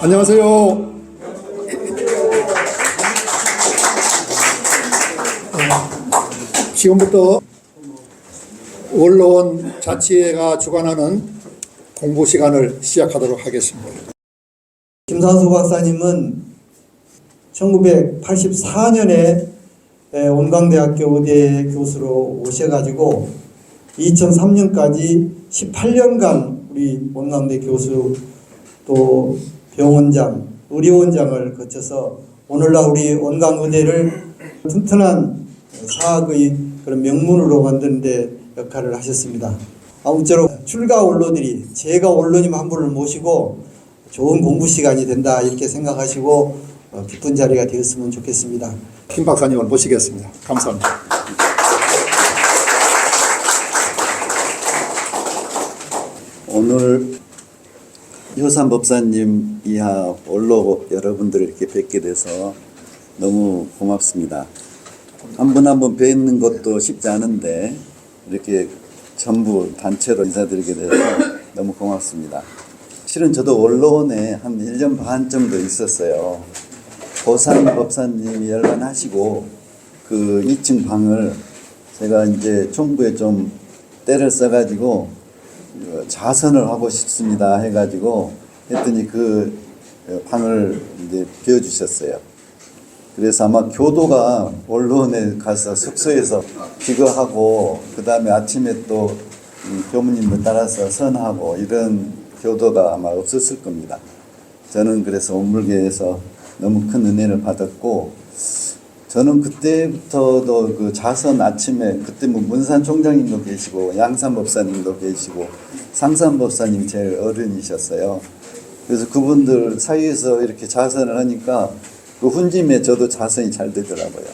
안녕하세요. 지금부터 언론 자치회가 주관하는 공부 시간을 시작하도록 하겠습니다. 김상수 박사님은 1984년에 원광대학교 의대 교수로 오셔가지고 2003년까지 18년간 우리 원광대 교수 또 병원장, 의료원장을 거쳐서 오늘날 우리 원광의대를 튼튼한 사학의 그런 명문으로 만드는 데 역할을 하셨습니다. 아무쪼록 출가 원로들이 제가 원로님 한 분을 모시고 좋은 공부 시간이 된다 이렇게 생각하시고 기쁜 자리가 되었으면 좋겠습니다. 김 박사님을 모시겠습니다. 감사합니다. 오늘 효산 법사님 이하 원로 여러분들을 이렇게 뵙게 돼서 너무 고맙습니다. 한 분 한 분 뵙는 것도 쉽지 않은데 이렇게 전부 단체로 인사드리게 돼서 너무 고맙습니다. 실은 저도 원로원에 한 1년 반 정도 있었어요. 호산 법사님이 열반하시고 그 2층 방을 제가 이제 총부에 좀 때를 써가지고 자선을 하고 싶습니다 해가지고 했더니 그 방을 이제 비워주셨어요. 그래서 아마 교도가 원로원에 가서 숙소에서 기거하고 그 다음에 아침에 또 교무님을 따라서 선하고 이런 교도가 아마 없었을 겁니다. 저는 그래서 원불교에서 너무 큰 은혜를 받았고 저는 그때부터도 그 자선 아침에 그때 뭐 문산 총장님도 계시고 양산 법사님도 계시고 상산 법사님 제일 어른이셨어요. 그래서 그분들 사이에서 이렇게 자선을 하니까 그 훈짐에 저도 자선이 잘 되더라고요.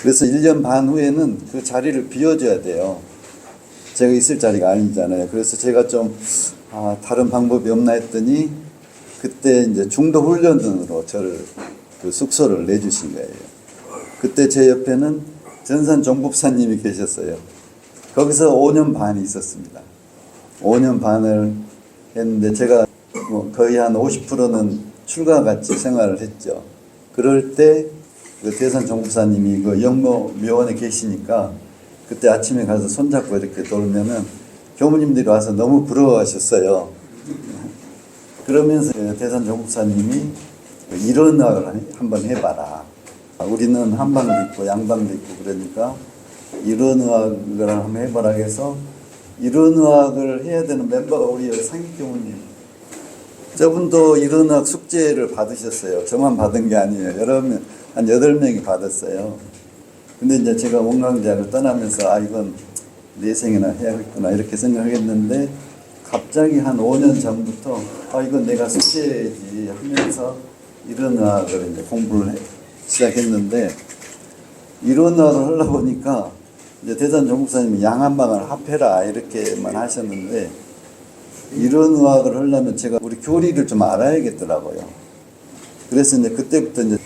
그래서 1년 반 후에는 그 자리를 비워줘야 돼요. 제가 있을 자리가 아니잖아요. 그래서 제가 좀 다른 방법이 없나 했더니 그때 이제 중도 훈련으로 저를 그 숙소를 내주신 거예요. 그때 제 옆에는 전산 종법사님이 계셨어요. 거기서 5년 반이 있었습니다. 5년 반을 했는데 제가 뭐 거의 한 50%는 출가같이 생활을 했죠. 그럴 때 그 대산 종법사님이 그 영모 묘원에 계시니까 그때 아침에 가서 손잡고 이렇게 돌면은 교무님들이 와서 너무 부러워하셨어요. 그러면서 대산 종법사님이 이런 의학을 한번 해봐라. 우리는 한방도 있고 양방도 있고 그러니까 이런 의학을 한번 해봐라 해서 이런 의학을 해야 되는 멤버가 우리 상익교무님. 저분도 이런 의학 숙제를 받으셨어요. 저만 받은 게 아니에요. 여러 명, 한 8명이 받았어요. 근데 이제 제가 원광대학을 떠나면서 이건 내 생이나 해야겠구나 이렇게 생각했는데 갑자기 한 5년 전부터 이건 내가 숙제지 하면서 이런 의학을 이제 공부를 시작했는데 이런 의학을 하려고 보니까 이제 대산 종국사님이 양한방을 합해라 이렇게만 하셨는데 이런 의학을 하려면 제가 우리 교리를 좀 알아야겠더라고요. 그래서 이제 그때부터 이제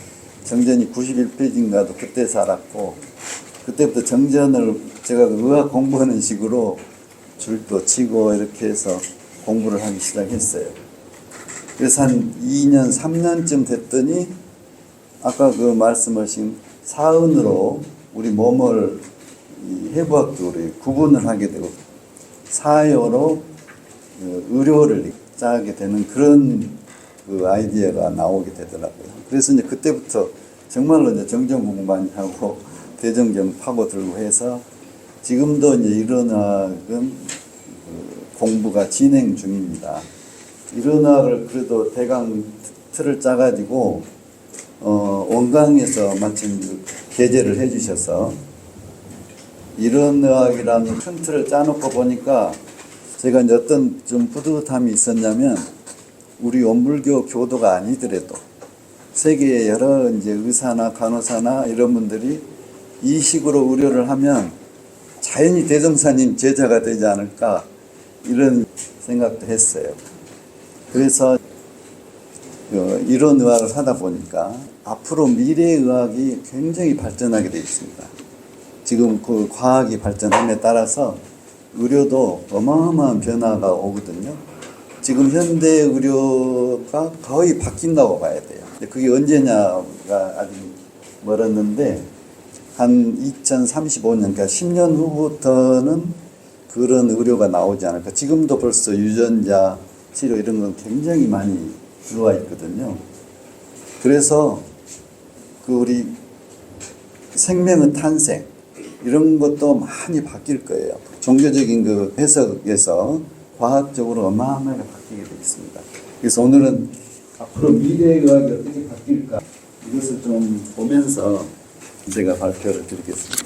정전이 91페이지인가도 그때 살았고 그때부터 정전을 제가 의학 공부하는 식으로 줄도 치고 이렇게 해서 공부를 하기 시작했어요. 그래서 한 2년, 3년쯤 됐더니 아까 그 말씀하신 사은으로 우리 몸을 해부학도 우리 구분을 하게 되고 사요로 의료를 짜게 되는 그런 그 아이디어가 나오게 되더라고요. 그래서 이제 그때부터 정말로 이제 정전 공부 많이 하고 대정경 파고들고 해서 지금도 이제 이런 의학은 공부가 진행 중입니다. 이런 의학을 그래도 대강 틀을 짜가지고 원광에서 마침 게재를 해주셔서 이런 의학이라는 큰 틀을 짜놓고 보니까 제가 이제 어떤 좀 뿌듯함이 있었냐면 우리 원불교 교도가 아니더라도 세계의 여러 이제 의사나 간호사나 이런 분들이 이 식으로 의료를 하면 자연히 대종사님 제자가 되지 않을까 이런 생각도 했어요. 그래서 이런 의학을 하다 보니까 앞으로 미래의학이 굉장히 발전하게 되어 있습니다. 지금 그 과학이 발전함에 따라서 의료도 어마어마한 변화가 오거든요. 지금 현대 의료가 거의 바뀐다고 봐야 돼요. 근데 그게 언제냐가 아직 멀었는데 한 2035년, 그러니까 10년 후부터는 그런 의료가 나오지 않을까. 지금도 벌써 유전자 치료 이런 건 굉장히 많이 들어와 있거든요. 그래서 그 우리 생명의 탄생 이런 것도 많이 바뀔 거예요. 종교적인 그 해석에서 과학적으로 어마어마하게 바뀌게 되어 있습니다. 그래서 오늘은 앞으로 미래의 의학이 어떻게 바뀔까 이것을 좀 보면서 제가 발표를 드리겠습니다.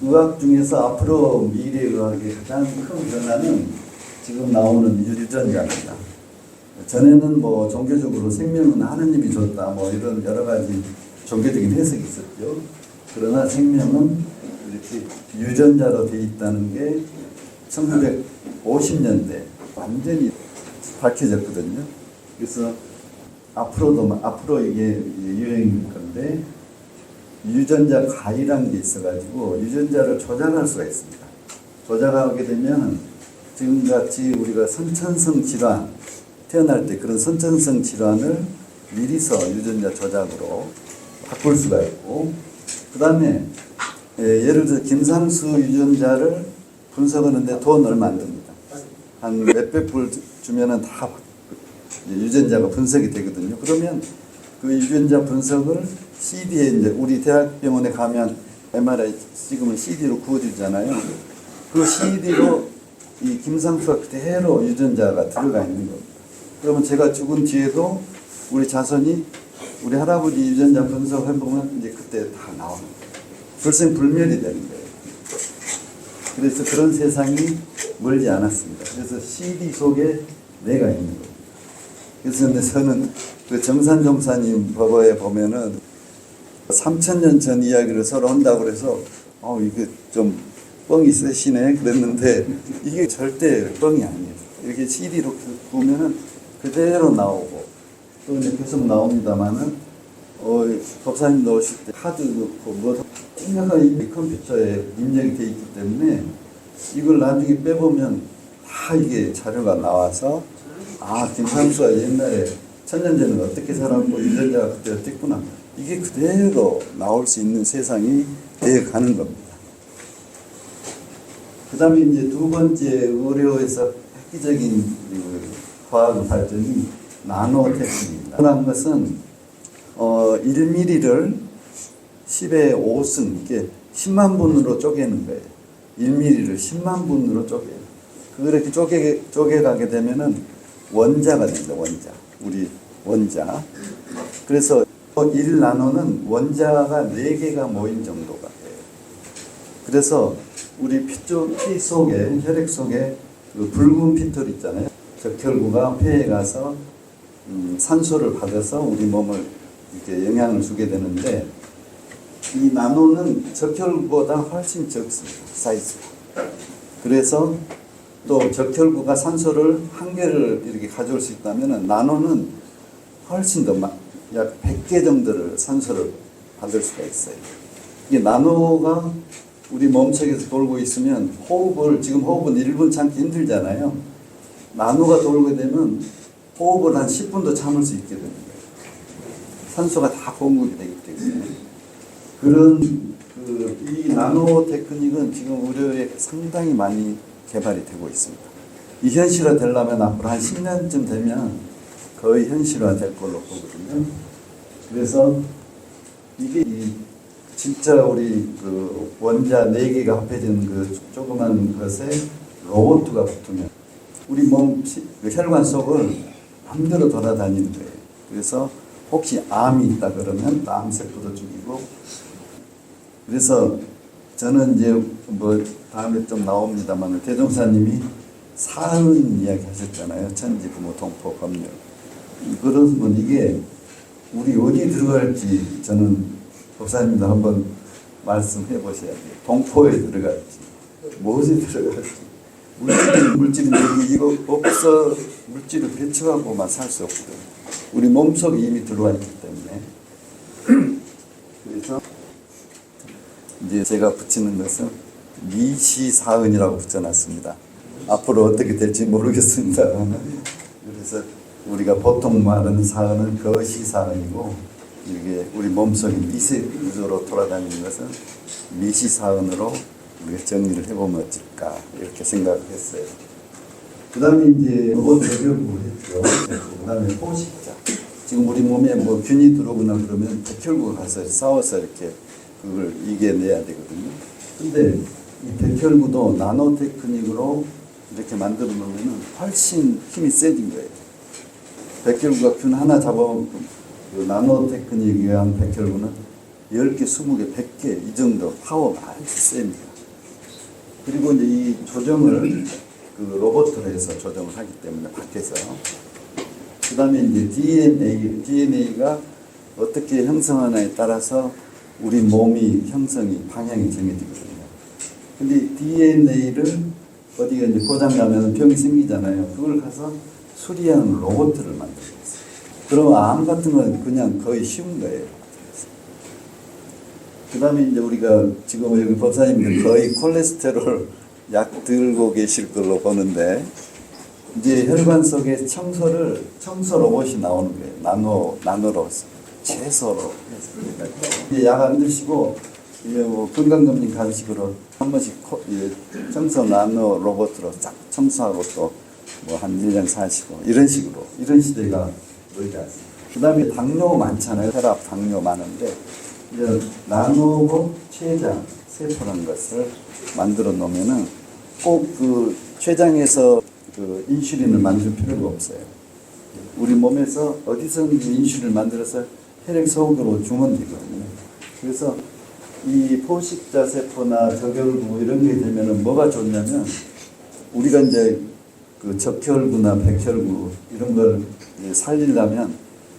의학 중에서 앞으로 미래의 의학의 가장 큰 변화는 지금 나오는 유전자입니다. 전에는 뭐 종교적으로 생명은 하느님이 줬다 뭐 이런 여러 가지 종교적인 해석이 있었죠. 그러나 생명은 이렇게 유전자로 되어 있다는 게 1950년대 완전히 밝혀졌거든요. 그래서 앞으로 이게 유행일 건데 유전자 가위라는 게 있어가지고 유전자를 조작할 수가 있습니다. 조작하게 되면 지금같이 우리가 선천성 질환 태어날 때 그런 선천성 질환을 미리서 유전자 조작으로 바꿀 수가 있고 그 다음에 예를 들어 김상수 유전자를 분석하는데 돈 얼마 안 듭니다. 한 몇백 불 주면은 다 유전자가 분석이 되거든요. 그러면 그 유전자 분석을 CD에 이제 우리 대학병원에 가면 MRI 찍으면 CD로 구워주잖아요. 그 CD로 이 김상수가 그대로 유전자가 들어가 있는 겁니다. 그러면 제가 죽은 뒤에도 우리 자손이 우리 할아버지 유전자 분석해보면 이제 그때 다 나옵니다. 불생불멸이 되는 거예요. 그래서 그런 세상이 멀지 않았습니다. 그래서 CD 속에 내가 있는 거예요. 그래서 저는 그 정산 종사님 법어에 보면은 3000년 전 이야기를 서로 한다고 그래서 이게 좀 뻥이 세시네 그랬는데 이게 절대 뻥이 아니에요. 이렇게 CD로 보면은 그대로 나오고 또 이제 계속 나옵니다만은 법사님도 오실 때 카드 넣고 뭐 생각하면 이 컴퓨터에 입력이 돼 있기 때문에 이걸 나중에 빼보면 다 이게 자료가 나와서 김상수가 옛날에 1000년 전에 어떻게 살았고 유전자가 그때 어땠구나 이게 그대로 나올 수 있는 세상이 되어 가는 겁니다. 그 다음에 이제 두 번째 의료에서 획기적인 과학 발전이 나노테크닉입니다. 그런 것은 1mm를 10의 5승 이게 10만 분으로 쪼개는 거예요. 1mm를 10만 분으로 쪼개요. 그렇게 쪼개가게 되면은 원자가 됩니다. 우리 원자. 그래서 1나노는 원자가 4개가 모인 정도가 돼요. 그래서 우리 피 속에 혈액 속에 그 붉은 피털 있잖아요. 적혈구가 폐에 가서 산소를 받아서 우리 몸을 이렇게 영향을 주게 되는데 이 나노는 적혈구보다 훨씬 적습니다. 사이즈가. 그래서 또 적혈구가 산소를 한 개를 이렇게 가져올 수 있다면 나노는 훨씬 더 약 100개 정도를 산소를 받을 수가 있어요. 이게 나노가 우리 몸속에서 돌고 있으면 지금 호흡은 1분 참기 힘들잖아요. 나노가 돌게 되면 호흡을 한 10분도 참을 수 있게 됩니다. 산소가 다 공급이 되기 때문에. 이 나노 테크닉은 지금 의료에 상당히 많이 개발이 되고 있습니다. 이 현실화 되려면 앞으로 한 10년쯤 되면 거의 현실화 될 걸로 보거든요. 그래서 이게 진짜 우리 그 원자 4개가 합해진 그 조그만 것에 로봇가 붙으면 우리 몸 혈관 속을 마음대로 돌아다니는 거예요. 그래서 혹시 암이 있다 그러면 암세포도 죽이고 그래서 저는 이제 뭐 다음에 좀 나옵니다만 대종사님이 사은 이야기 하셨잖아요. 천지 부모 동포 법률. 그러면 이게 우리 어디 들어갈지 저는 법사님도 한번 말씀해 보셔야 돼요. 동포에 들어갈지 무엇에 들어갈지 물질인데 이거 없어 물질을 배척하고만 살 수 없거든요. 우리 몸속에 이미 들어와 있기 때문에 그래서 이제 제가 붙이는 것은 미시사은이라고 붙여놨습니다. 앞으로 어떻게 될지 모르겠습니다. 그래서 우리가 보통 말하는 사은은 거시사은이고, 이게 우리 몸속에 미세 구조로 돌아다니는 것은 미시사은으로 우리가 정리를 해보면 어떨까 이렇게 생각을 했어요. 그 다음에 이제 로봇 저격을 했죠. 그 다음에 포식자. 지금 우리 몸에 뭐 균이 들어오거나 그러면 백혈구 가서 싸워서 이렇게 그걸 이겨내야 되거든요. 근데 이 백혈구도 나노 테크닉으로 이렇게 만들어 놓으면 훨씬 힘이 세진 거예요. 백혈구가 균 하나 잡아먹고 그 나노 테크닉에 의한 백혈구는 10개, 20개, 100개 이 정도 파워가 아주 셉니다. 그리고 이제 이 조정을 그 로봇으로 해서 조정을 하기 때문에 밖에서 그 다음에 이제 DNA가 어떻게 형성하냐에 따라서 우리 몸이 형성이 방향이 정해지거든요. 근데 DNA를 어디가 이제 고장나면 병이 생기잖아요. 그걸 가서 수리하는 로봇을 만들고 있어요. 그럼 암 같은 건 그냥 거의 쉬운 거예요. 그 다음에 이제 우리가 지금 여기 법사님들 거의 콜레스테롤 약 들고 계실 걸로 보는데, 이제 혈관 속에 청소 로봇이 나오는 거예요. 나노로, 채소로 해서. 이제 약 안 드시고, 이제 뭐 건강검진 간식으로 한 번씩 청소 나노 로봇으로 쫙 청소하고 또 뭐 한 1년 사시고, 이런 식으로, 이런 시대가 오지 않습니다. 그 다음에 당뇨 많잖아요. 혈압, 당뇨 많은데, 이제 나노고 췌장, 세포라는 것을 만들어 놓으면은 꼭 그 췌장에서 그 인슐린을 만들 필요가 없어요. 우리 몸에서 어디서든지 인슐린을 만들어서 혈액 속으로 주면 되거든요. 그래서 이 포식자 세포나 적혈구 이런 게 되면은 뭐가 좋냐면, 우리가 이제 그 적혈구나 백혈구 이런 걸 살리려면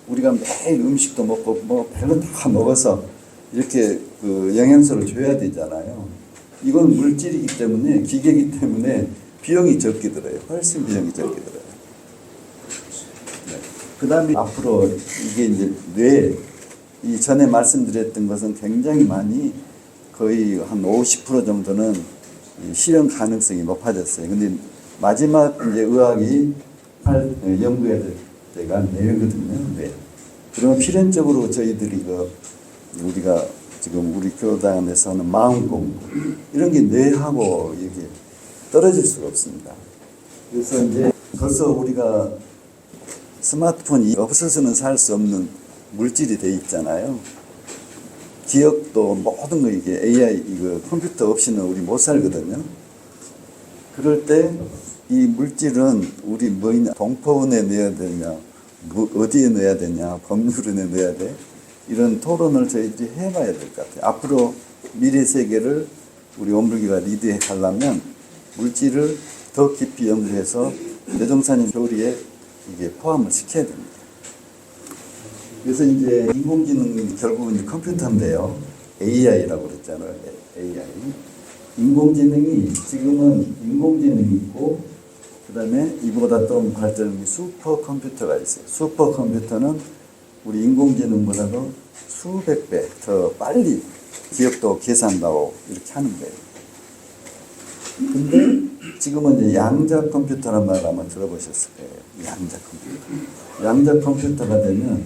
우리가 매일 음식도 먹고 뭐 별거 다 먹어서 이렇게 그 영양소를 줘야 되잖아요. 이건 물질이기 때문에, 기계이기 때문에 비용이 적게 들어요. 훨씬 비용이 적게 들어요. 네. 그 다음에 앞으로 이게 이제 이 전에 말씀드렸던 것은 굉장히 많이 거의 한 50% 정도는 실현 가능성이 높아졌어요. 근데 마지막 이제 의학이 연구해야 될 때가 내일거든요. 네. 그러면 필연적으로 저희들이 우리가 지금 우리 교단 안에서 하는 마음 공부 이런 게 뇌하고 이게 떨어질 수가 없습니다. 그래서 이제 벌써 우리가 스마트폰이 없어서는 살 수 없는 물질이 돼 있잖아요. 기억도 모든 거 이게 AI 컴퓨터 없이는 우리 못 살거든요. 그럴 때 이 물질은 우리 뭐냐, 동포원에 넣어야 되냐, 어디에 넣어야 되냐, 법률에 넣어야 돼. 이런 토론을 저희들이 해봐야 될 것 같아요. 앞으로 미래 세계를 우리 원불교가 리드해 가려면 물질을 더 깊이 연구해서 뇌동산인 교리에 이게 포함을 시켜야 됩니다. 그래서 이제 인공지능 결국은 컴퓨터인데요. AI라고 그랬잖아요. AI. 인공지능이 지금은 인공지능이 있고, 그 다음에 이보다 또 발전이 슈퍼컴퓨터가 있어요. 슈퍼컴퓨터는 우리 인공지능보다도 수백 배 더 빨리 기억도 계산도 이렇게 하는 거예요. 근데 지금은 이제 양자 컴퓨터란 말 아마 들어보셨을 거예요. 양자 컴퓨터. 양자 컴퓨터가 되면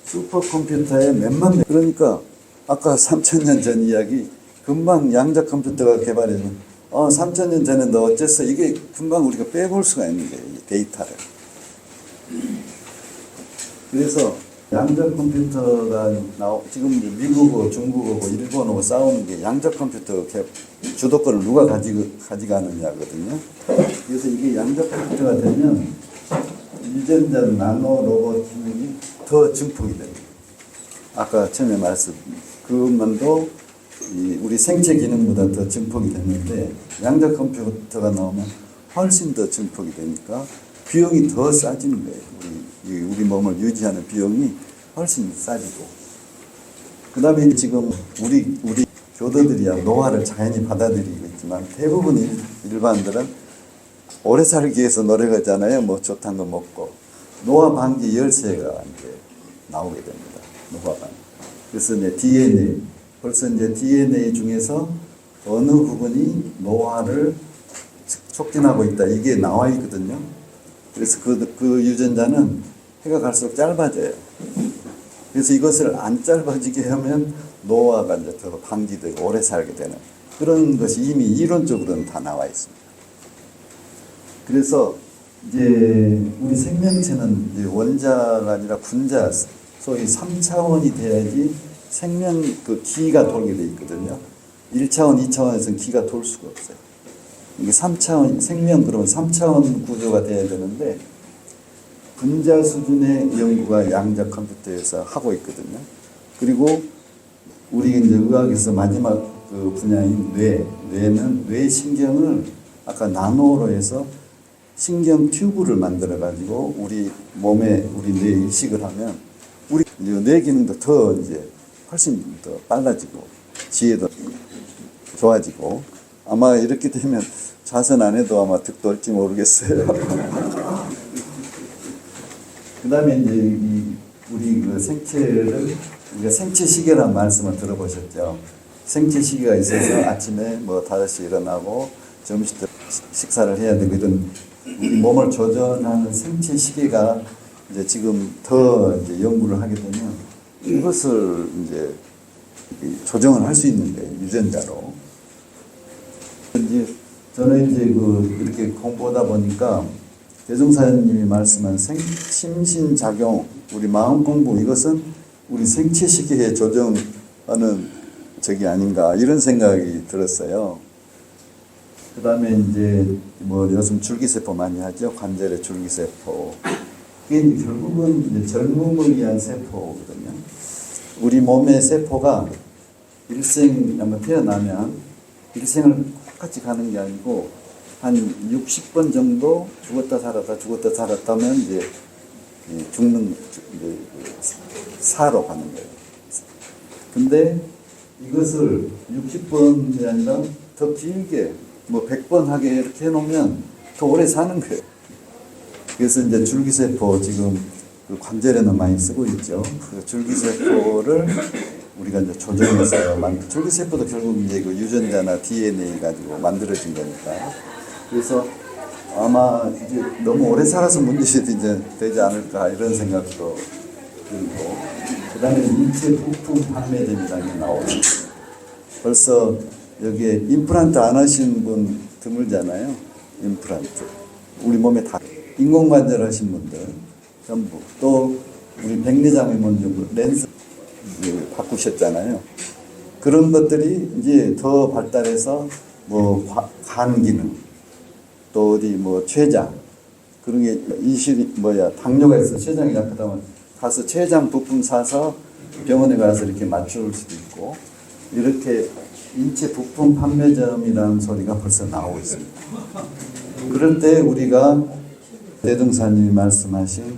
슈퍼컴퓨터의 몇만 배. 그러니까 아까 3,000년 전 이야기 금방 양자 컴퓨터가 개발해서 3,000년 전에 너 어째서 이게 금방 우리가 빼볼 수가 있는 거예요. 이 데이터를. 그래서 양자 컴퓨터가 지금 미국하고 중국하고 일본하고 싸우는 게 양자 컴퓨터 주도권을 누가 가져가느냐거든요. 그래서 이게 양자 컴퓨터가 되면 유전자 나노 로봇 기능이 더 증폭이 됩니다. 아까 처음에 말씀 그것만도 우리 생체 기능보다 더 증폭이 됐는데, 양자 컴퓨터가 나오면 훨씬 더 증폭이 되니까 비용이 더 싸지는 거예요. 우리 몸을 유지하는 비용이 훨씬 싸지고. 그 다음에 지금 우리 교도들이야 노화를 자연히 받아들이고 있지만, 대부분 일반들은 오래 살기 위해서 노력하잖아요. 뭐 좋다는 거 먹고. 노화 방지 열쇠가 이제 나오게 됩니다. 노화 방지. 그래서 이제 DNA, 벌써 이제 DNA 중에서 어느 부분이 노화를 촉진하고 있다. 이게 나와 있거든요. 그래서 그 유전자는 해가 갈수록 짧아져요. 그래서 이것을 안 짧아지게 하면 노화가 이제 더 방지되고 오래 살게 되는 그런 것이 이미 이론적으로는 다 나와 있습니다. 그래서 이제 우리 생명체는 이제 원자가 아니라 분자, 소위 3차원이 돼야지 생명 그 기가 돌게 돼 있거든요. 1차원, 2차원에서는 기가 돌 수가 없어요. 이게 3차원, 생명 그러면 3차원 구조가 돼야 되는데 분자 수준의 연구가 양자 컴퓨터에서 하고 있거든요. 그리고 우리 이제 의학에서 마지막 그 분야인 뇌는 뇌신경을 아까 나노로 해서 신경 튜브를 만들어 가지고 우리 몸에 우리 뇌에 이식을 하면 우리 뇌 기능도 더 이제 훨씬 더 빨라지고 지혜도 좋아지고 아마 이렇게 되면 자선 안 해도 아마 득도 할지 모르겠어요. 그 다음에 이제 우리 그 생체를 우리가 생체 시계라는 말씀을 들어보셨죠. 생체 시계가 있어서 아침에 뭐 5시에 일어나고 점심 때 식사를 해야 되고 이런 우리 몸을 조절하는 생체 시계가 이제 지금 더 이제 연구를 하게 되면 이것을 이제 조정을 할 수 있는 거예요. 유전자로. 이제 저는 이제 이렇게 공부하다 보니까 대종사님이 말씀한 심신작용, 우리 마음 공부 이것은 우리 생체 시계에 조정하는 적이 아닌가 이런 생각이 들었어요. 그 다음에 이제 뭐 요즘 줄기세포 많이 하죠. 관절의 줄기세포. 그게 결국은 이제 젊음을 위한 세포거든요. 우리 몸의 세포가 한번 태어나면 일생을 똑같이 가는 게 아니고 한 60번 정도 죽었다 살았다면 이제 죽는 이제 사로 가는 거예요. 근데 이것을 60번이 아니라 더 길게 뭐 100번 하게 이렇게 해놓으면 더 오래 사는 거예요. 그래서 이제 줄기세포 지금 그 관절에는 많이 쓰고 있죠. 그 줄기세포를 우리가 이제 조정해서 줄기세포도 결국 이제 그 유전자나 DNA 가지고 만들어진 거니까. 그래서 아마 이제 너무 오래 살아서 문제이 이제 되지 않을까 이런 생각도 들고, 그 다음에 인체 부품 판매점이라는 게 나오고, 벌써 여기에 임플란트 안 하신 분 드물잖아요. 임플란트. 우리 몸에 다 인공관절 하신 분들 전부, 또 우리 백내장의 먼저 렌즈 바꾸셨잖아요. 그런 것들이 이제 더 발달해서 뭐 간 기능, 또 어디 뭐 췌장, 그런 게 당뇨가 있어 췌장이 약하다면 가서 췌장 부품 사서 병원에 가서 이렇게 맞출 수도 있고, 이렇게 인체 부품 판매점이라는 소리가 벌써 나오고 있습니다. 그럴 때 우리가 대등사님이 말씀하신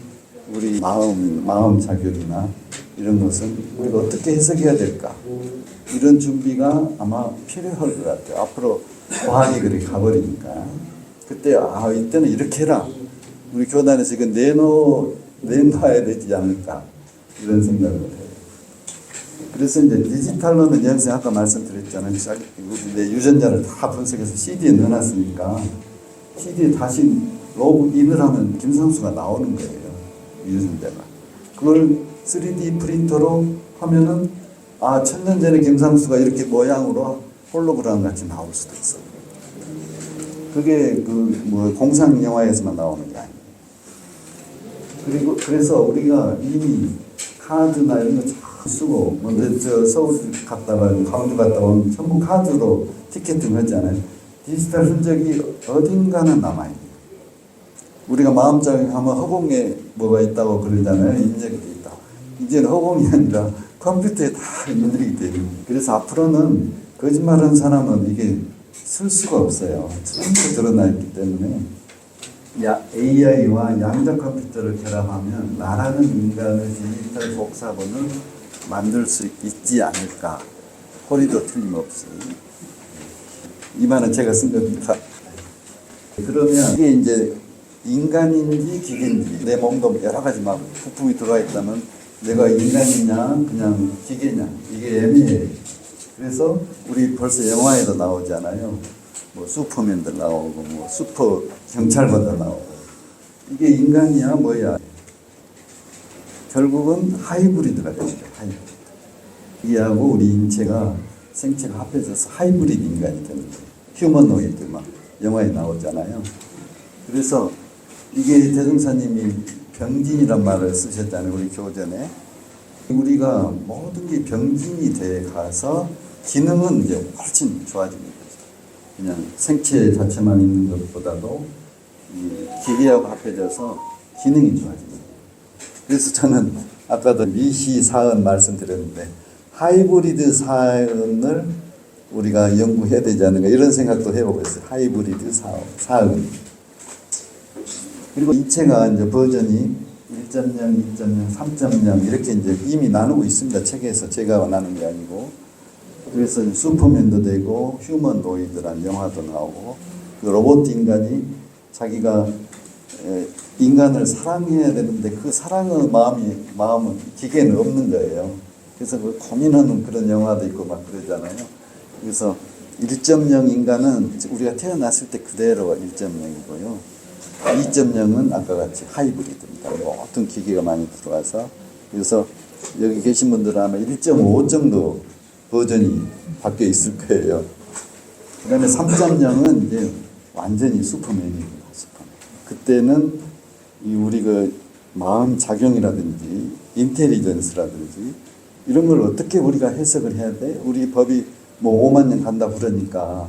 우리 마음 자격이나 이런 것은 우리가 어떻게 해석해야 될까? 이런 준비가 아마 필요할 것 같아요. 앞으로 과학이 그렇게 가버리니까. 그때 이때는 이렇게 해라. 우리 교단에서 이거 내놔야 되지 않을까? 이런 생각을 해요. 그래서 이제 디지털로는 여기서 아까 말씀드렸잖아요. 내 유전자를 다 분석해서 CD에 넣어놨으니까 CD에 다시 로그인을 하면 김상수가 나오는 거예요. 유전자가. 그걸 3D 프린터로 하면은 1000년 전에 김상수가 이렇게 모양으로 홀로그램 같이 나올 수도 있어요. 그게 공상 영화에서만 나오는 게 아니에요. 그리고 그래서 우리가 이미 카드나 이런 거 잘 쓰고, 저 서울 갔다가 광주 갔다 오면 전부 카드로 티켓팅 하잖아요. 디지털 흔적이 어딘가는 남아있는 거예요. 우리가 마음작용하면 허공에 뭐가 있다고 그러잖아요. 인적이 있다. 이제는 허공이 아니라 컴퓨터에 다 인적이 돼요. 그래서 앞으로는 거짓말하는 사람은 이게 쓸 수가 없어요. 전부 드러나 있기 때문에 AI와 양자 컴퓨터를 결합하면 나라는 인간의 디지털 복사본을 만들 수 있지 않을까. 소리도 틀림없이. 이 말은 제가 쓴 겁니다. 그러면 이게 이제 인간인지 기계인지, 내 몸도 여러 가지 막 부품이 들어가 있다면 내가 인간이냐 그냥 기계냐, 이게 애매해요. 그래서 우리 벌써 영화에도 나오잖아요. 뭐 슈퍼맨들 나오고 뭐 슈퍼 경찰관들 나오고 이게 인간이야 뭐야? 결국은 하이브리드가 되죠. 하이브리드. 이하고 우리 인체가 생체가 합해져서 하이브리드 인간이 되는 거예요. 휴머노이드 막 영화에 나오잖아요. 그래서 이게 대종사님이 병진이란 말을 쓰셨잖아요. 우리 교전에. 우리가 모든 게 병진이 돼 가서 기능은 이제 훨씬 좋아지는 거죠. 그냥 생체 자체만 있는 것보다도 이 기계하고 합해져서 기능이 좋아지는 거예요. 그래서 저는 아까도 미시사은 말씀드렸는데 하이브리드 사은을 우리가 연구해야 되지 않는가 이런 생각도 해보고 있어요. 하이브리드 사은. 그리고 인체가 이제 버전이 1.0, 2.0, 3.0 이렇게 이제 이미 나누고 있습니다. 책에서 제가 나눈 게 아니고. 그래서 슈퍼맨도 되고 휴머노이드란 영화도 나오고 로봇 인간이 자기가 인간을 사랑해야 되는데 그 사랑의 마음은 기계는 없는 거예요. 그래서 그 고민하는 그런 영화도 있고 막 그러잖아요. 그래서 1.0 인간은 우리가 태어났을 때 그대로가 1.0이고요. 2.0은 아까 같이 하이브리드입니다. 모든 기계가 많이 들어와서 그래서 여기 계신 분들은 아마 1.5 정도 버전이 바뀌어 있을 거예요. 그 다음에 3.0은 이제 완전히 슈퍼맨입니다. 슈퍼맨. 그때는 이 우리 그 마음 작용이라든지 인텔리전스라든지 이런 걸 어떻게 우리가 해석을 해야 돼? 우리 법이 뭐 5만 년 간다 그러니까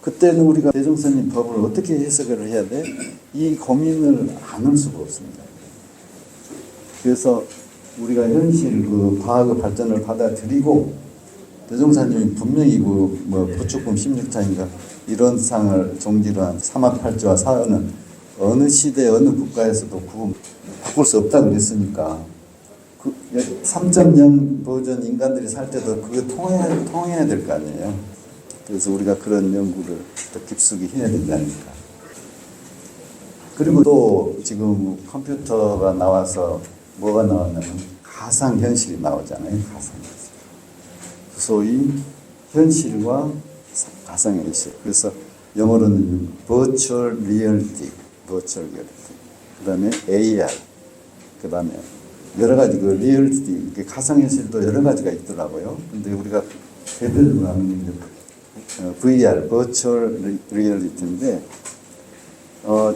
그때는 우리가 대종선님 법을 어떻게 해석을 해야 돼? 이 고민을 안 할 수가 없습니다. 그래서 우리가 현실 그 과학의 발전을 받아들이고 대종사님이 분명히 그 뭐 부축금 16차인가 이런 상을 종지로 한 삼합팔조와 사언은 어느 시대 어느 국가에서도 바꿀 수 없다고 그랬으니까 그 3.0 버전 인간들이 살 때도 그게 통해야 될 거 아니에요. 그래서 우리가 그런 연구를 더 깊숙이 해야 되지 않을까. 그리고 또 지금 컴퓨터가 나와서 뭐가 나왔냐면 가상현실이 나오잖아요. 가상현실. 소위 현실과 가상현실. 그래서 영어로는 virtual reality, virtual reality. 그 다음에 AR. 그 다음에 여러 가지 그 리얼리티, 가상현실도 여러 가지가 있더라고요. 근데 우리가 대표적으로 하는 게 VR, Virtual Reality인데,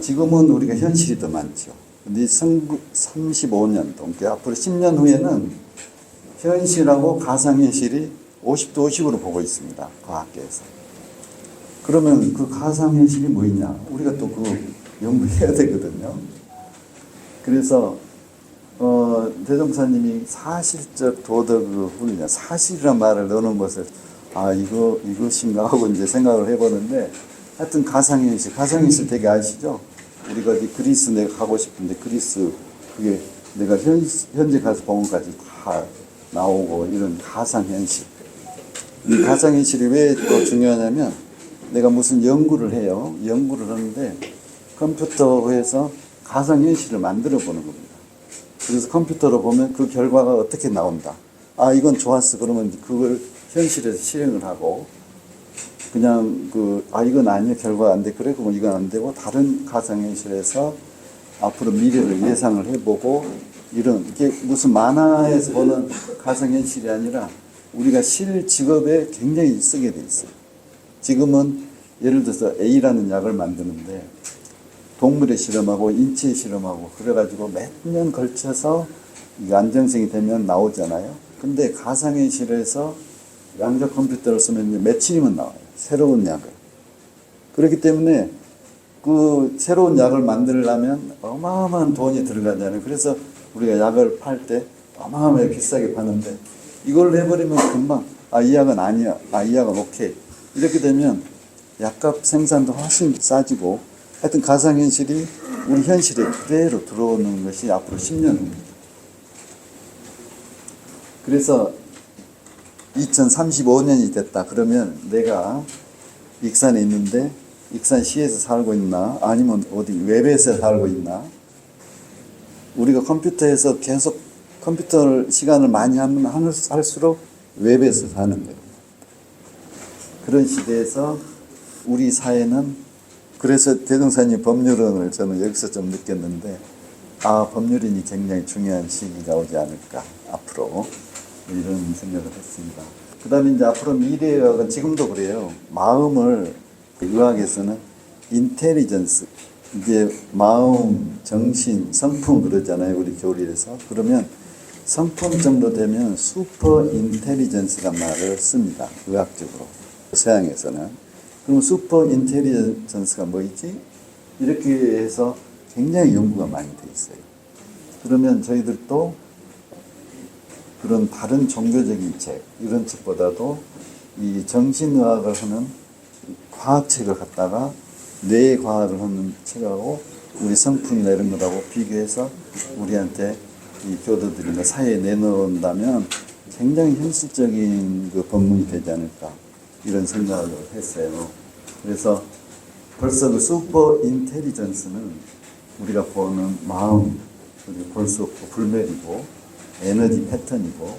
지금은 우리가 현실이 더 많죠. 근데 35년 동안, 앞으로 10년 후에는 현실하고 가상현실이 50대 50으로 보고 있습니다. 과학계에서. 그러면 그 가상현실이 뭐냐? 우리가 또 그 연구해야 되거든요. 그래서, 대종사님이 사실적 도덕의 훈련, 사실이란 말을 넣는 것을 이것인가 하고 이제 생각을 해보는데, 하여튼 가상현실 되게 아시죠? 우리가 어디 그리스 내가 가고 싶은데, 그리스, 그게 내가 현재 가서 본 것까지 다 나오고, 이런 가상현실. 이 가상현실이 왜 또 중요하냐면, 내가 무슨 연구를 해요. 연구를 하는데, 컴퓨터에서 가상현실을 만들어 보는 겁니다. 그래서 컴퓨터로 보면 그 결과가 어떻게 나온다. 이건 좋았어. 그러면 그걸 현실에서 실행을 하고, 그냥 이건 아니야. 결과가 안 돼. 그래. 그러면 이건 안 되고, 다른 가상현실에서 앞으로 미래를 예상을 해보고, 이게 무슨 만화에서 보는 가상현실이 아니라 우리가 실직업에 굉장히 쓰게 돼 있어요. 지금은 예를 들어서 A라는 약을 만드는데, 동물의 실험하고 인체 실험하고 그래가지고 몇 년 걸쳐서 안정성이 되면 나오잖아요. 근데 가상현실에서 양적 컴퓨터를 쓰면 며칠이면 나와요. 새로운 약을. 그렇기 때문에 그 새로운 약을 만들려면 어마어마한 돈이 들어가잖아요. 그래서 우리가 약을 팔 때 어마어마하게 비싸게 파는데 이걸 해버리면 금방 이 약은 아니야. 이 약은 오케이. 이렇게 되면 약값 생산도 훨씬 싸지고 하여튼 가상현실이 우리 현실에 그대로 들어오는 것이 앞으로 10년 후입니다. 그래서 2035년이 됐다. 그러면 내가 익산에 있는데 익산시에서 살고 있나 아니면 어디 웹에서 살고 있나 우리가 컴퓨터에서 계속 컴퓨터 시간을 많이 하면 할수록 웹에서 사는 거예요. 그런 시대에서 우리 사회는 그래서 대종사님 법률론을 저는 여기서 좀 느꼈는데 법률인이 굉장히 중요한 시기가 오지 않을까 앞으로 이런 생각을 했습니다. 그 다음에 이제 앞으로 미래의학은 지금도 그래요. 마음을 의학에서는 인텔리전스 이제 마음, 정신, 성품 그러잖아요. 우리 교리에서. 그러면 성품 정도 되면 슈퍼 인텔리전스란 말을 씁니다. 의학적으로. 서양에서는. 그럼 슈퍼 인텔리전스가 뭐있지? 이렇게 해서 굉장히 연구가 많이 돼 있어요. 그러면 저희들도 그런 다른 종교적인 책, 이런 책보다도 이 정신의학을 하는 과학책을 갖다가 뇌과학을 하는 책하고 우리 성품이나 이런 것하고 비교해서 우리한테 이 교도들이나 사회에 내놓는다면 굉장히 현실적인 그 법문이 되지 않을까 이런 생각을 했어요. 그래서 벌써 그 슈퍼 인텔리전스는 우리가 보는 마음, 볼 수 없고 불멸이고 에너지 패턴이고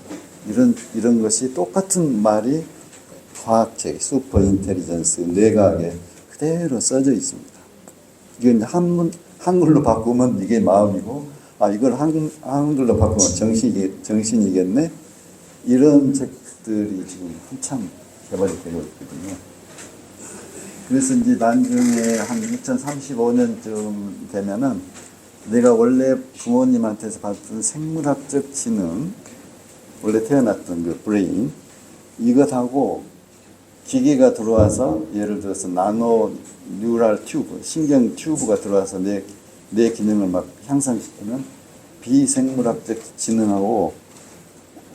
이런 것이 똑같은 말이 과학책, 슈퍼 인텔리전스, 뇌과학에 그대로 써져 있습니다. 이게 한글로 바꾸면 이게 마음이고, 이걸 한글로 바꾸면 정신이겠네? 이런 책들이 지금 한참 개발이 되고 있거든요. 그래서 이제 나중에 한 2035년쯤 되면은 내가 원래 부모님한테서 받던 생물학적 지능, 원래 태어났던 그 브레인, 이것하고 기계가 들어와서 예를 들어서 나노 뉴럴 튜브, 신경 튜브가 들어와서 내 기능을 막 향상시키면 비생물학적 지능하고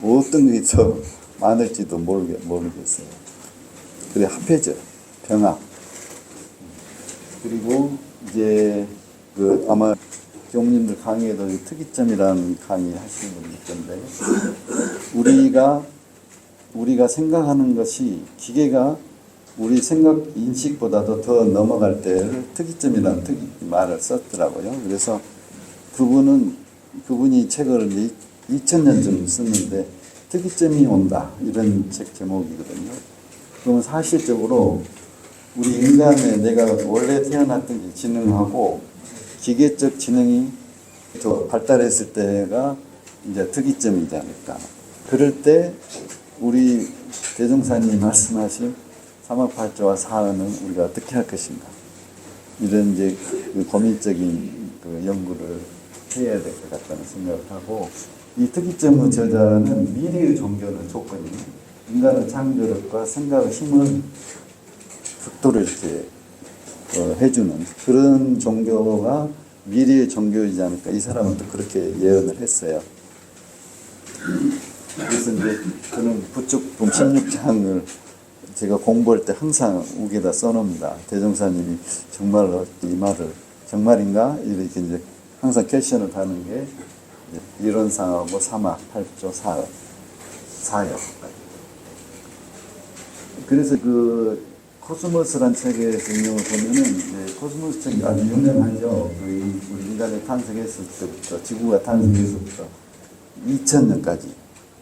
어떤 게 더 많을지도 모르겠어요. 그래 합해져. 병합. 그리고 이제 그 아마 교무님들 강의에도 특이점이라는 강의 하시는 분이 있던데 우리가 생각하는 것이 기계가 우리 생각 인식보다도 더 넘어갈 때를 특이점이라는 말을 썼더라고요. 그래서 그분이 책을 2000년쯤 썼는데 특이점이 온다 이런 책 제목이거든요. 그러면 사실적으로 우리 인간의 내가 원래 태어났던 게 지능하고 기계적 지능이 더 발달했을 때가 이제 특이점이지 않을까. 그럴 때 우리 대종사님이 말씀하신 삼합팔조와 사언은 우리가 어떻게 할 것인가. 이런 이제 그 고민적인 그 연구를 해야 될 것 같다는 생각을 하고, 이 특이점의 저자는 미래의 종교는 조건이 인간의 창조력과 생각의 힘을 극도로 이렇게 해주는 그런 종교가 미래의 종교이지 않을까. 이 사람은 또 그렇게 예언을 했어요. 그래서 이제 저는 부축품 16장을 제가 공부할 때 항상 우기에다 써놓습니다. 대종사님이 정말로 이 말을 정말인가? 이렇게 이제 항상 퀘션을 하는 게 이론상하고 사막, 8조, 사역. 그래서 그 코스모스란 책에서 인용을 보면은 코스모스 책이 아주 유명하죠. 우리 인간이 탄생했을 때부터 지구가 탄생했을부터 2000년까지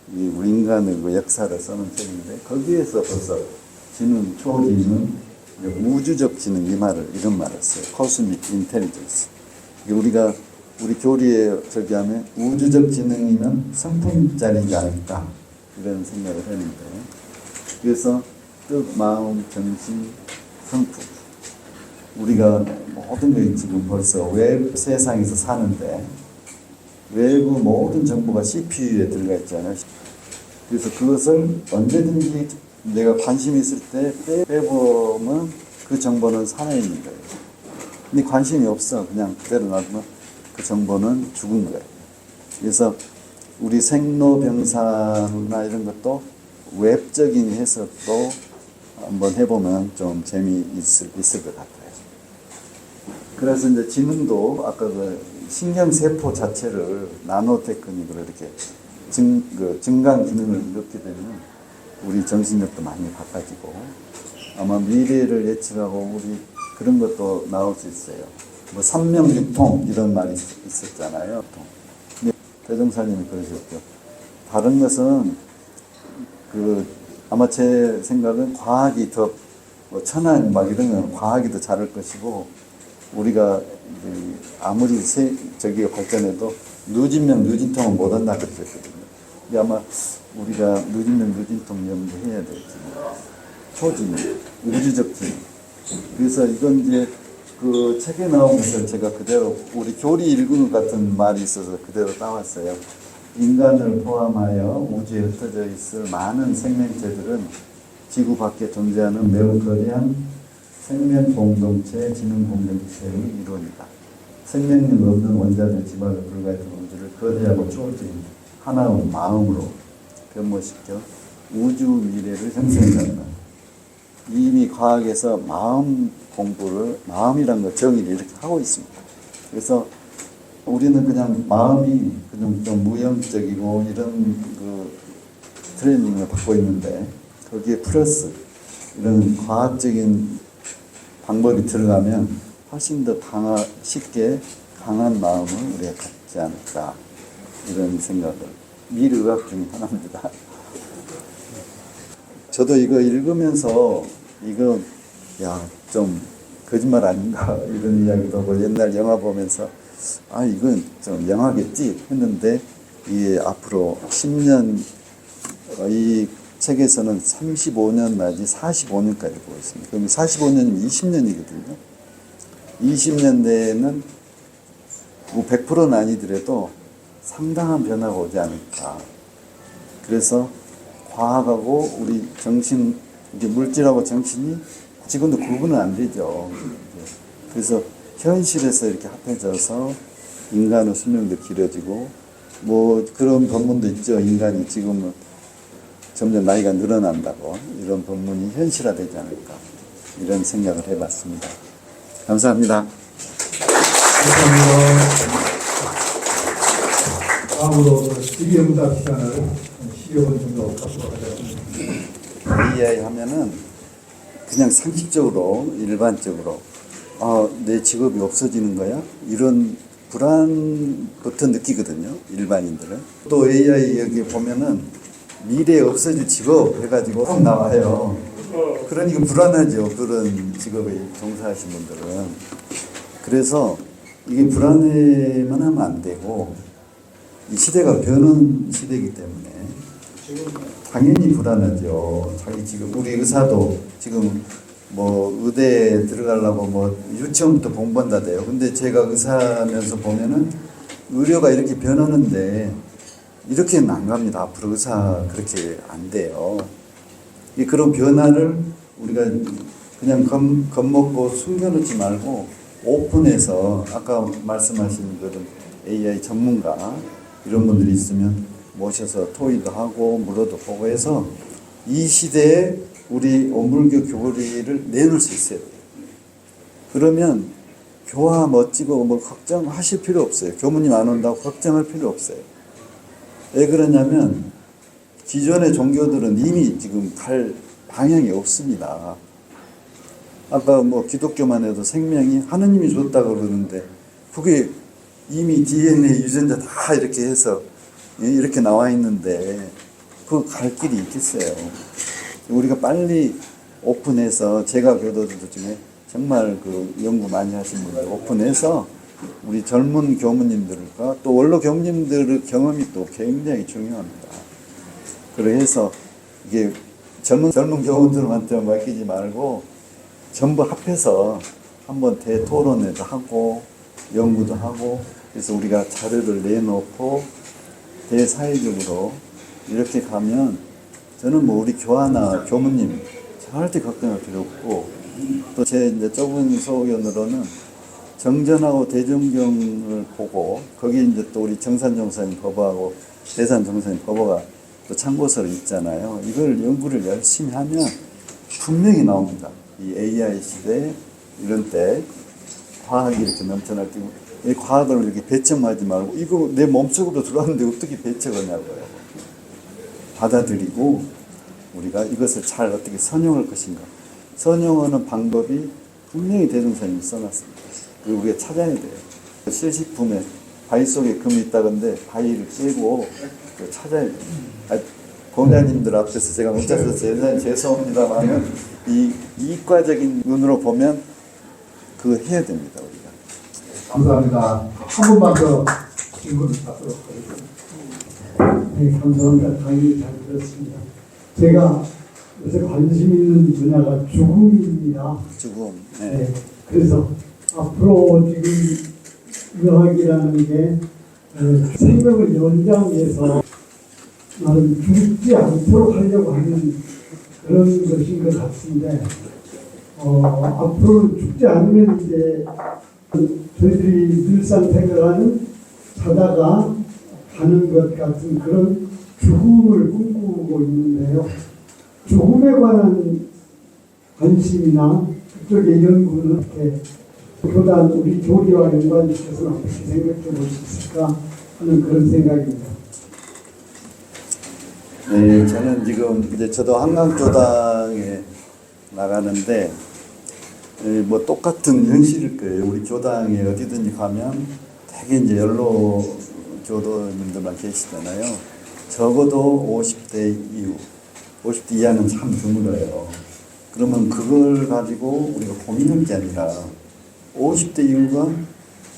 우리 인간의 그 역사를 써놓은 책인데 거기에서 벌써 지능, 초지능, 우주적 지능 이런 말을 써요. 코스믹 인텔리전스. 우리 교리에 저기 하면 우주적 지능이면 성품짜리지 않을까 이런 생각을 했는데, 그래서 뜻, 마음, 정신, 성품. 우리가 모든 게 지금 벌써 외부 세상에서 사는데 외부 모든 정보가 CPU에 들어가 있잖아요. 그래서 그것을 언제든지 내가 관심이 있을 때 빼보면 그 정보는 살아있는 거예요. 근데 관심이 없어. 그냥 그대로 놔두면 그 정보는 죽은 거예요. 그래서 우리 생로병사나 이런 것도 웹적인 해석도 한번 해보면 좀 재미있을 것 같아요. 그래서 이제 지능도 아까 그 신경세포 자체를 나노테크닉으로 이렇게 증강 기능을 넣게 되면 우리 정신력도 많이 바꿔지고, 아마 미래를 예측하고 우리 그런 것도 나올 수 있어요. 뭐 삼명육통 이런 말이 있었잖아요. 근데 대종사님이 그러셨죠. 다른 것은 아마 제 생각은 과학이 더 뭐 천안 막 이러면 과학이 더 잘할 것이고 우리가 아무리 저기가 발전해도 누진명 누진통은 못 한다 그랬거든요. 근데 아마 우리가 누진명 누진통 연구해야 되지. 초진, 우주적 진. 그래서 이건 이제 그 책에 나오면서 제가 그대로 우리 교리 읽은 것 같은 말이 있어서 그대로 따왔어요. 인간을 포함하여 우주에 흩어져 있을 많은 생명체들은 지구 밖에 존재하는 매우 거대한 생명 공동체, 지능 공동체의 일원이다. 생명력 없는 원자들 집안에 불과했던 우주를 거대하고 초월적인 하나의 마음으로 변모시켜 우주 미래를 형성한다. 이미 과학에서 마음 공부를, 마음이란 거 정의를 이렇게 하고 있습니다. 그래서 우리는 그냥 마음이 그냥 좀 무형적이고 이런 그 트레이닝을 받고 있는데 거기에 플러스 이런 과학적인 방법이 들어가면 훨씬 더 쉽게 강한 마음을 우리가 갖지 않을까 이런 생각을 미래의학 중에 하나입니다. 저도 이거 읽으면서 이거 좀 거짓말 아닌가 이런 이야기도 하고 옛날 영화 보면서 이건 좀 영화겠지 했는데 이게 앞으로 10년 이 책에서는 35년 내지 45년까지 보고 있습니다. 그럼 45년이면 20년이거든요. 20년 내에는 뭐 100%는 아니더라도 상당한 변화가 오지 않을까. 그래서 과학하고 우리 정신, 이제 물질하고 정신이 지금도 구분은 안 되죠. 그래서 현실에서 이렇게 합해져서 인간의 수명도 길어지고 뭐 그런 법문도 있죠. 인간이 지금은 점점 나이가 늘어난다고 이런 법문이 현실화되지 않을까 이런 생각을 해봤습니다. 감사합니다. 감사합니다. 다음으로 질의응답 시간을 시여분 정도 갖도록 하겠습니다. AI 하면은 그냥 상식적으로 일반적으로 내 직업이 없어지는 거야? 이런 불안부터 느끼거든요. 일반인들은. 또 AI 여기 보면은 미래에 없어질 직업 해가지고 나와요. 그러니까 불안하죠. 그런 직업에 종사하신 분들은. 그래서 이게 불안해만 하면 안 되고 이 시대가 변한 시대이기 때문에 당연히 불안하죠. 자기 지금 우리 의사도 지금 뭐 의대에 들어가려고 뭐 유치원부터 공부한다대요. 근데 제가 의사면서 보면은 의료가 이렇게 변하는데 이렇게는 안 갑니다. 앞으로 의사 그렇게 안 돼요. 그런 변화를 우리가 그냥 겁먹고 숨겨놓지 말고 오픈해서 아까 말씀하신 그런 AI 전문가 이런 분들이 있으면 모셔서 토의도 하고 물어도 보고 해서 이 시대에 우리 원불교 교리를 내놓을 수 있어야 돼요. 그러면 교화 멋지고 뭐 걱정하실 필요 없어요. 교무님 안 온다고 걱정할 필요 없어요. 왜 그러냐면 기존의 종교들은 이미 지금 갈 방향이 없습니다. 아까 뭐 기독교만 해도 생명이 하느님이 줬다고 그러는데 그게 이미 DNA 유전자 다 이렇게 해서 이렇게 나와 있는데 그 갈 길이 있겠어요. 우리가 빨리 오픈해서 제가 교도들 중에 정말 그 연구 많이 하신 분들 오픈해서 우리 젊은 교무님들과 또 원로 교무님들의 경험이 또 굉장히 중요합니다. 그래서 이게 젊은 교무들한테 맡기지 말고 전부 합해서 한번 대토론회도 하고 연구도 하고 그래서 우리가 자료를 내놓고 대사회적으로 이렇게 가면 저는 뭐 우리 교화나 교무님 절대 걱정할 필요 없고 또 제 이제 좁은 소견으로는 정전하고 대정경을 보고 거기 이제 또 우리 정산정사님 법화하고 대산정사님 법화가 또 참고서를 있잖아요. 이걸 연구를 열심히 하면 분명히 나옵니다. 이 AI 시대 이런 때 과학이 이렇게 넘쳐날 때 이 과학을 이렇게 배척하지 말고 이거 내 몸속으로 들어왔는데 어떻게 배척하냐고요. 받아들이고 우리가 이것을 잘 어떻게 선용할 것인가. 선용하는 방법이 분명히 대종사님이 써놨습니다. 그리고 우리가 찾아야 돼요. 실식품에 바위 속에 금이 있다던데 바위를 깨고 찾아야 돼요. 공자님들 앞에서 제가 문자 써서 죄송합니다만 이 이과적인 눈으로 보면 그거 해야 됩니다 우리가. 감사합니다. 한 분만 더 질문을 받도록 하겠습니다. 네, 감사합니다. 강의 잘 들었습니다. 제가 요새 관심 있는 분야가 죽음입니다. 죽음. 네. 네. 그래서 앞으로 지금 의학이라는 게 생명을 연장해서 나름 죽지 않도록 하려고 하는 그런 것인 것 같은데 앞으로 죽지 않으면 이제 저희들이 늘상 생각하는 자다가 가는 것 같은 그런 죽음을 꿈꾸고 있는데요. 죽음에 관한 관심이나 그쪽의 연구는 어떻게 교단 우리 교리와 연관시켜서 어떻게 생각해 볼 수 있을까 하는 그런 생각입니다. 네, 저는 지금 이제 저도 한강교당에 나가는데 뭐 똑같은 현실일 거예요. 우리 교당에 어디든지 가면 되게 이제 연로 교도님들만 계시잖아요. 적어도 50대 이후, 50대 이하는 참 드물어요. 그러면 그걸 가지고 우리가 고민할 게 아니라 50대 이후가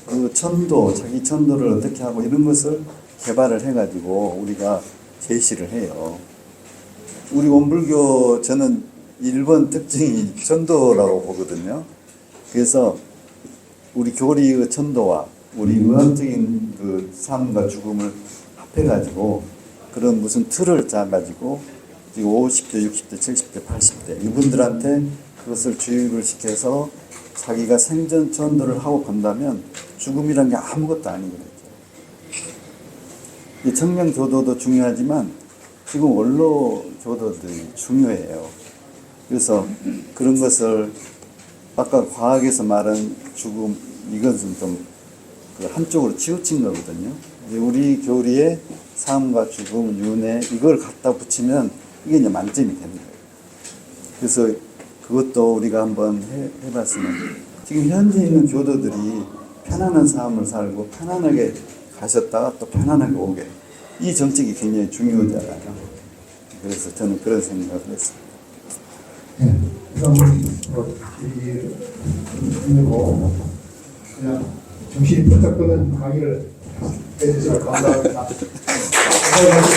그 천도, 자기 천도를 어떻게 하고 이런 것을 개발을 해가지고 우리가 제시를 해요. 우리 원불교 저는 1번 특징이 천도라고 보거든요. 그래서 우리 교리의 천도와 우리 의학적인 그 삶과 죽음을 합해가지고 그런 무슨 틀을 짜가지고 지금 50대, 60대, 70대, 80대 이분들한테 그것을 주입을 시켜서 자기가 생전 천도를 하고 간다면 죽음이란 게 아무것도 아니거든요. 이 청량 교도도 중요하지만 지금 원로 교도들이 중요해요. 그래서 그런 것을 아까 과학에서 말한 죽음 이것은 좀 그 한쪽으로 치우친 거거든요. 우리 교리의 삶과 죽음, 윤회 이걸 갖다 붙이면 이게 이제 만점이 되는 거예요. 그래서 그것도 우리가 한번 해봤으면 지금 현재 있는 교도들이 편안한 삶을 살고 편안하게 가셨다가 또 편안하게 오게 이 정책이 굉장히 중요하잖아요. 그래서 저는 그런 생각을 했습니다. 네, 그럼 그리고 그냥 정신이 번쩍 드는 강의를 해주셔서 감사합니다. 감사합니다.